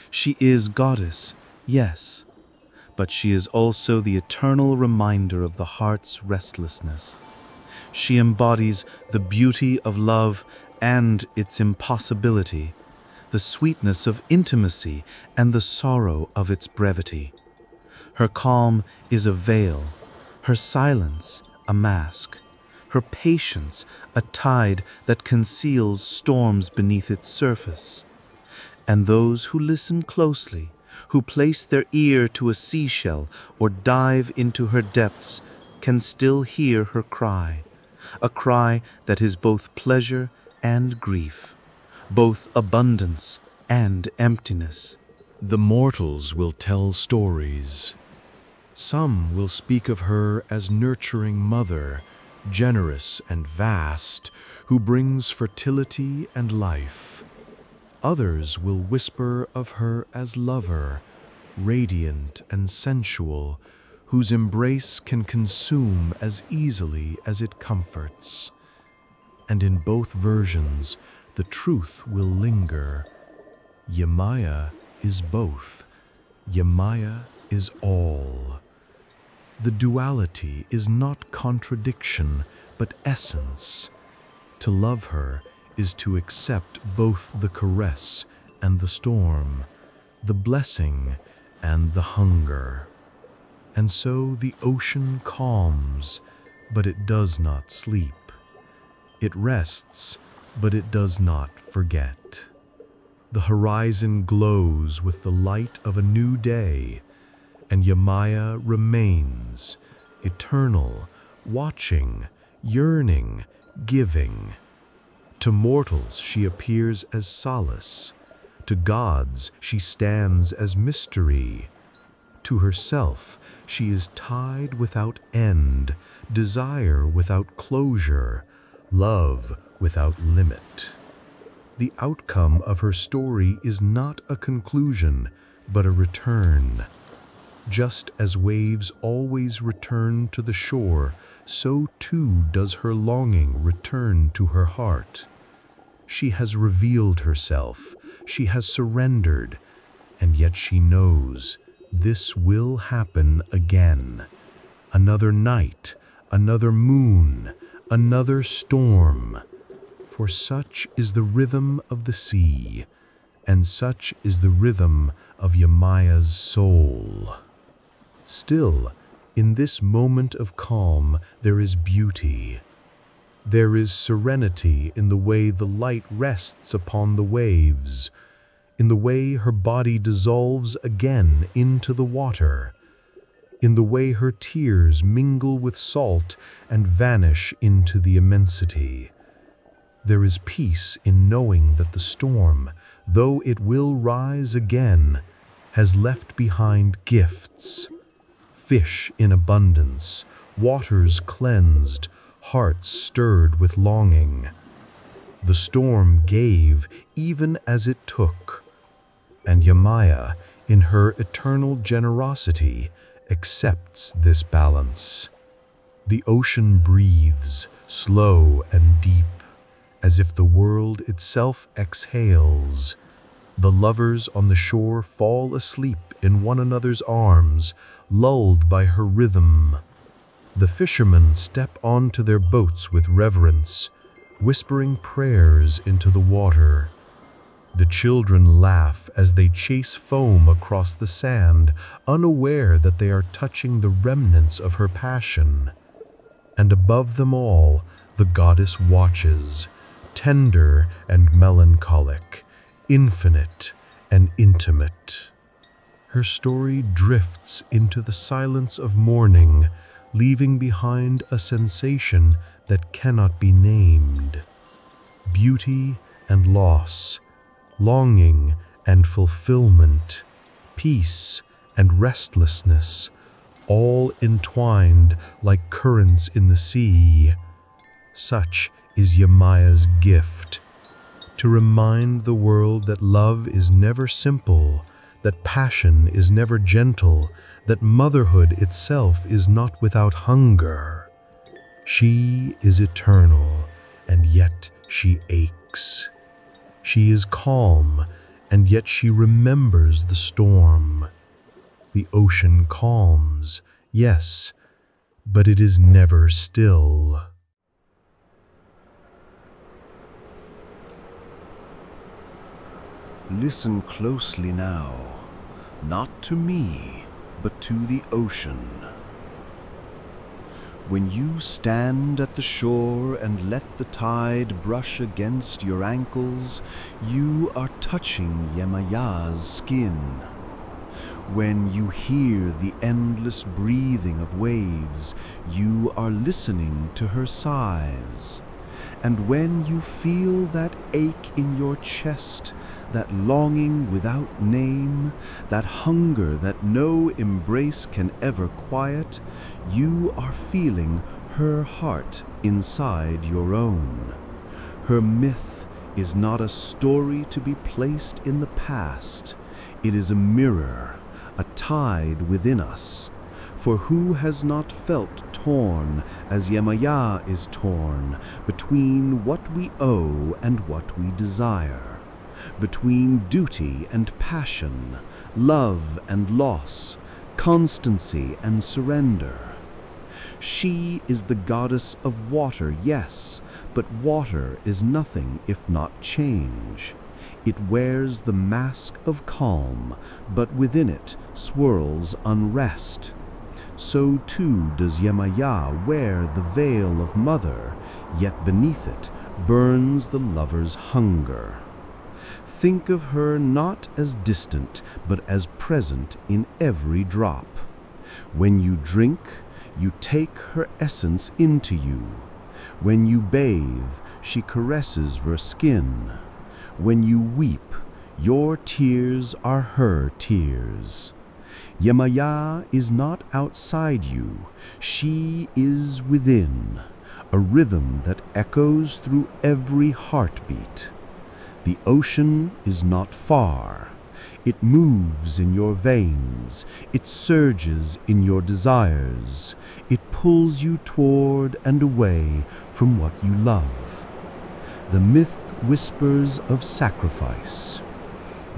She is goddess, yes. But she is also the eternal reminder of the heart's restlessness. She embodies the beauty of love and its impossibility, the sweetness of intimacy and the sorrow of its brevity. Her calm is a veil, her silence a mask, her patience a tide that conceals storms beneath its surface. And those who listen closely, who place their ear to a seashell or dive into her depths, can still hear her cry, a cry that is both pleasure and grief, both abundance and emptiness. The mortals will tell stories. Some will speak of her as nurturing mother, generous and vast, who brings fertility and life. Others will whisper of her as lover, radiant and sensual, whose embrace can consume as easily as it comforts. And in both versions, the truth will linger. Yemaya is both. Yemaya is all. The duality is not contradiction, but essence. To love her is to accept both the caress and the storm, the blessing and the hunger. And so the ocean calms, but it does not sleep. It rests, but it does not forget. The horizon glows with the light of a new day, and Yemaya remains, eternal, watching, yearning, giving. To mortals she appears as solace. To gods she stands as mystery. To herself she is tide without end, desire without closure, love without limit. The outcome of her story is not a conclusion, but a return. Just as waves always return to the shore, so too does her longing return to her heart. She has revealed herself, she has surrendered, and yet she knows this will happen again. Another night, another moon, another storm. For such is the rhythm of the sea, and such is the rhythm of Yemaya's soul. Still, in this moment of calm, there is beauty. There is serenity in the way the light rests upon the waves, in the way her body dissolves again into the water, in the way her tears mingle with salt and vanish into the immensity. There is peace in knowing that the storm, though it will rise again, has left behind gifts. Fish in abundance, waters cleansed, hearts stirred with longing. The storm gave even as it took, and Yemaya, in her eternal generosity, accepts this balance. The ocean breathes, slow and deep, as if the world itself exhales. The lovers on the shore fall asleep in one another's arms, lulled by her rhythm. The fishermen step onto their boats with reverence, whispering prayers into the water. The children laugh as they chase foam across the sand, unaware that they are touching the remnants of her passion. And above them all, the goddess watches, tender and melancholic, infinite and intimate. Her story drifts into the silence of morning, leaving behind a sensation that cannot be named. Beauty and loss, longing and fulfillment, peace and restlessness, all entwined like currents in the sea. Such is Yemaya's gift, to remind the world that love is never simple, that passion is never gentle, that motherhood itself is not without hunger. She is eternal, and yet she aches. She is calm, and yet she remembers the storm. The ocean calms, yes, but it is never still. Listen closely now, not to me, but to the ocean. When you stand at the shore and let the tide brush against your ankles, you are touching Yemaya's skin. When you hear the endless breathing of waves, you are listening to her sighs. And when you feel that ache in your chest, that longing without name, that hunger that no embrace can ever quiet, you are feeling her heart inside your own. Her myth is not a story to be placed in the past. It is a mirror, a tide within us. For who has not felt torn as Yemaya is torn between what we owe and what we desire, between duty and passion, love and loss, constancy and surrender? She is the goddess of water, yes, but water is nothing if not change. It wears the mask of calm, but within it swirls unrest. So too does Yemaya wear the veil of mother, yet beneath it burns the lover's hunger. Think of her not as distant, but as present in every drop. When you drink, you take her essence into you. When you bathe, she caresses your skin. When you weep, your tears are her tears. Yemaya is not outside you, she is within, a rhythm that echoes through every heartbeat. The ocean is not far. It moves in your veins, it surges in your desires, it pulls you toward and away from what you love. The myth whispers of sacrifice.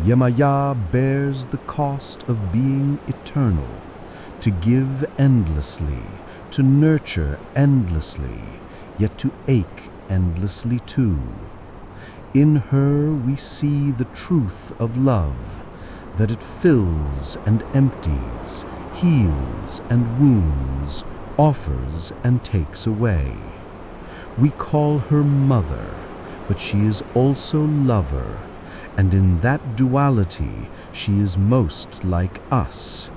Yemaya bears the cost of being eternal, to give endlessly, to nurture endlessly, yet to ache endlessly too. In her we see the truth of love, that it fills and empties, heals and wounds, offers and takes away. We call her mother, but she is also lover, and in that duality she is most like us.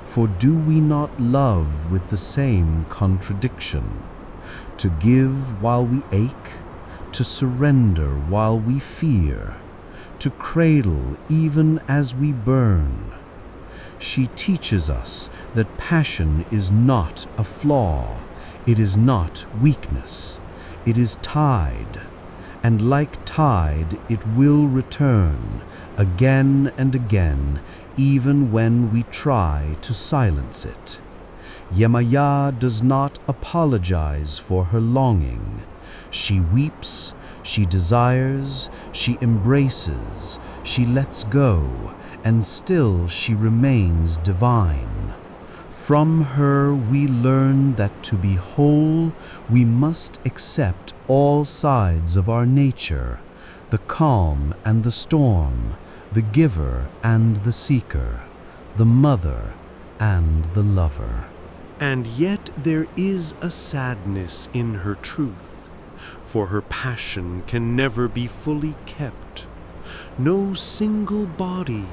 For do we not love with the same contradiction? To give while we ache, to surrender while we fear, to cradle even as we burn. She teaches us that passion is not a flaw, it is not weakness, it is tide. And like tide, it will return again and again, even when we try to silence it. Yemaya does not apologize for her longing. She weeps, she desires, she embraces, she lets go, and still she remains divine. From her we learn that to be whole, we must accept all sides of our nature, the calm and the storm, the giver and the seeker, the mother and the lover. And yet there is a sadness in her truth, for her passion can never be fully kept. No single body,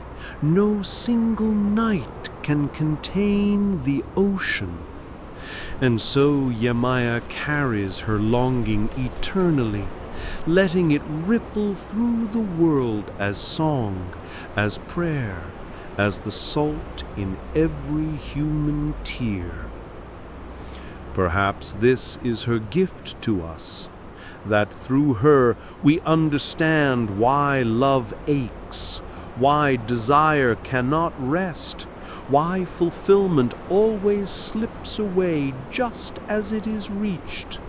no single night can contain the ocean. And so Yemaya carries her longing eternally, letting it ripple through the world as song, as prayer, as the salt in every human tear. Perhaps this is her gift to us, that through her we understand why love aches, why desire cannot rest, why fulfillment always slips away just as it is reached.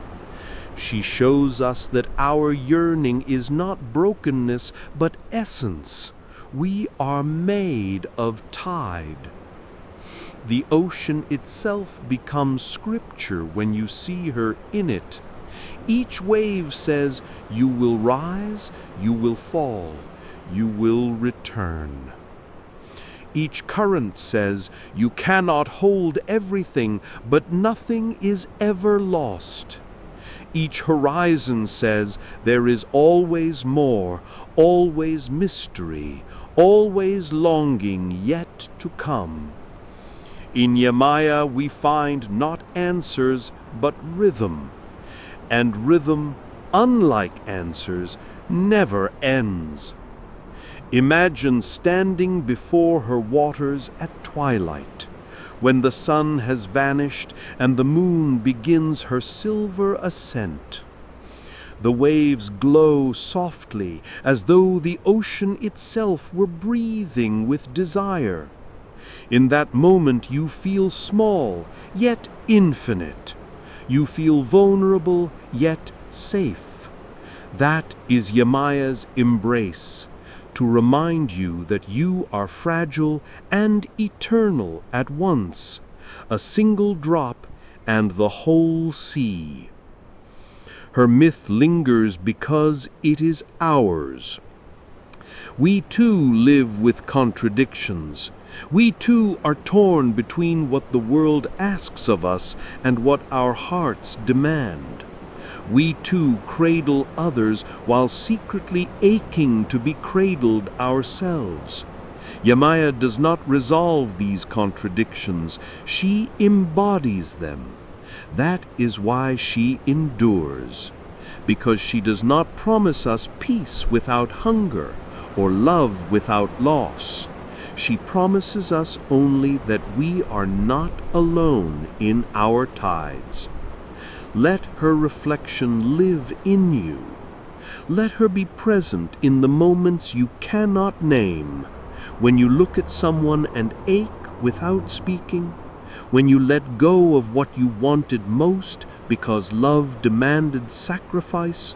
She shows us that our yearning is not brokenness, but essence. We are made of tide. The ocean itself becomes scripture when you see her in it. Each wave says, you will rise, you will fall, you will return. Each current says, you cannot hold everything, but nothing is ever lost. Each horizon says, there is always more, always mystery, always longing yet to come. In Yemaya we find not answers, but rhythm. And rhythm, unlike answers, never ends. Imagine standing before her waters at twilight, when the sun has vanished and the moon begins her silver ascent. The waves glow softly as though the ocean itself were breathing with desire. In that moment you feel small, yet infinite. You feel vulnerable, yet safe. That is Yemaya's embrace, to remind you that you are fragile and eternal at once, a single drop and the whole sea. Her myth lingers because it is ours. We too live with contradictions. We too are torn between what the world asks of us and what our hearts demand. We too cradle others while secretly aching to be cradled ourselves. Yemaya does not resolve these contradictions. She embodies them. That is why she endures, because she does not promise us peace without hunger or love without loss. She promises us only that we are not alone in our tides. Let her reflection live in you. Let her be present in the moments you cannot name, when you look at someone and ache without speaking, when you let go of what you wanted most because love demanded sacrifice,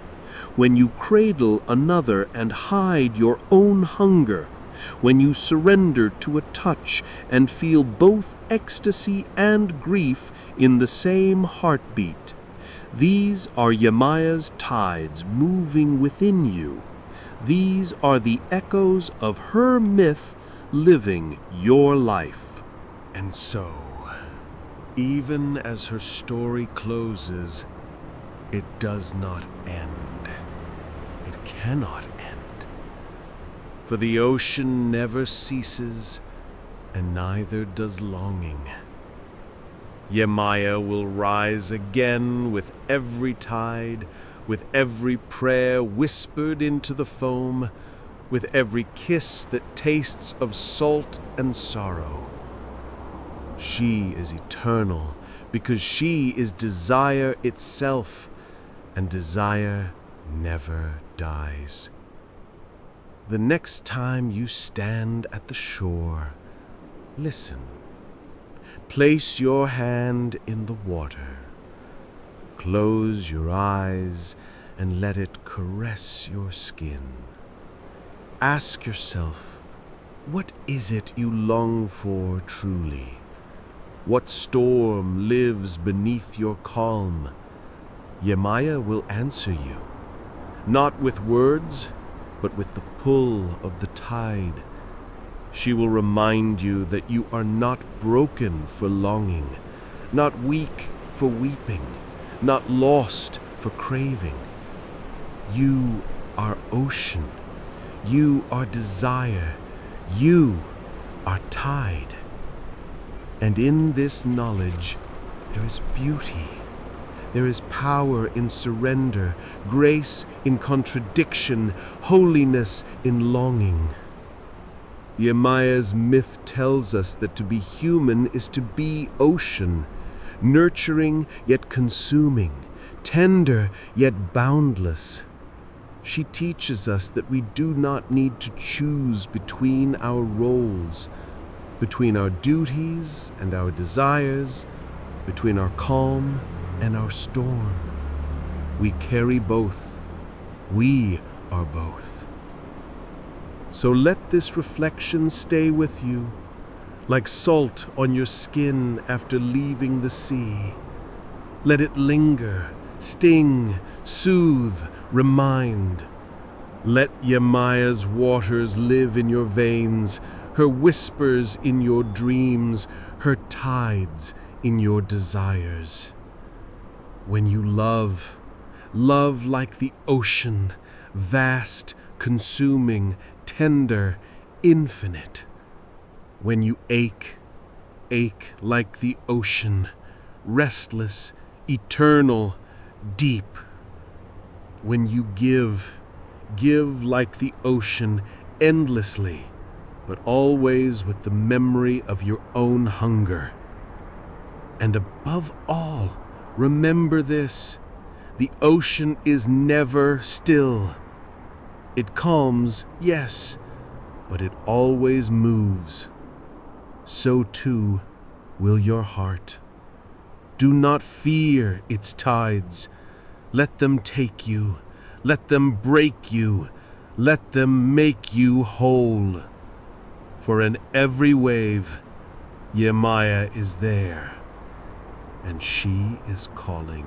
when you cradle another and hide your own hunger, when you surrender to a touch and feel both ecstasy and grief in the same heartbeat. These are Yemaya's tides moving within you. These are the echoes of her myth living your life. And so, even as her story closes, it does not end. It cannot end. For the ocean never ceases, and neither does longing. Yemaya will rise again with every tide, with every prayer whispered into the foam, with every kiss that tastes of salt and sorrow. She is eternal because she is desire itself, and desire never dies. The next time you stand at the shore, listen. Place your hand in the water. Close your eyes and let it caress your skin. Ask yourself, what is it you long for truly? What storm lives beneath your calm? Yemaya will answer you, not with words, but with the pull of the tide. She will remind you that you are not broken for longing, not weak for weeping, not lost for craving. You are ocean. You are desire. You are tide. And in this knowledge, there is beauty. There is power in surrender, grace in contradiction, holiness in longing. Yemaya's myth tells us that to be human is to be ocean, nurturing yet consuming, tender yet boundless. She teaches us that we do not need to choose between our roles, between our duties and our desires, between our calm and our storm. We carry both. We are both. So let this reflection stay with you, like salt on your skin after leaving the sea. Let it linger, sting, soothe, remind. Let Yemaya's waters live in your veins, her whispers in your dreams, her tides in your desires. When you love, love like the ocean, vast, consuming, tender, infinite. When you ache, ache like the ocean, restless, eternal, deep. When you give, give like the ocean, endlessly, but always with the memory of your own hunger. And above all, remember this: the ocean is never still. It calms, yes, but it always moves. So too will your heart. Do not fear its tides. Let them take you. Let them break you. Let them make you whole. For in every wave, Yemaya is there, and she is calling.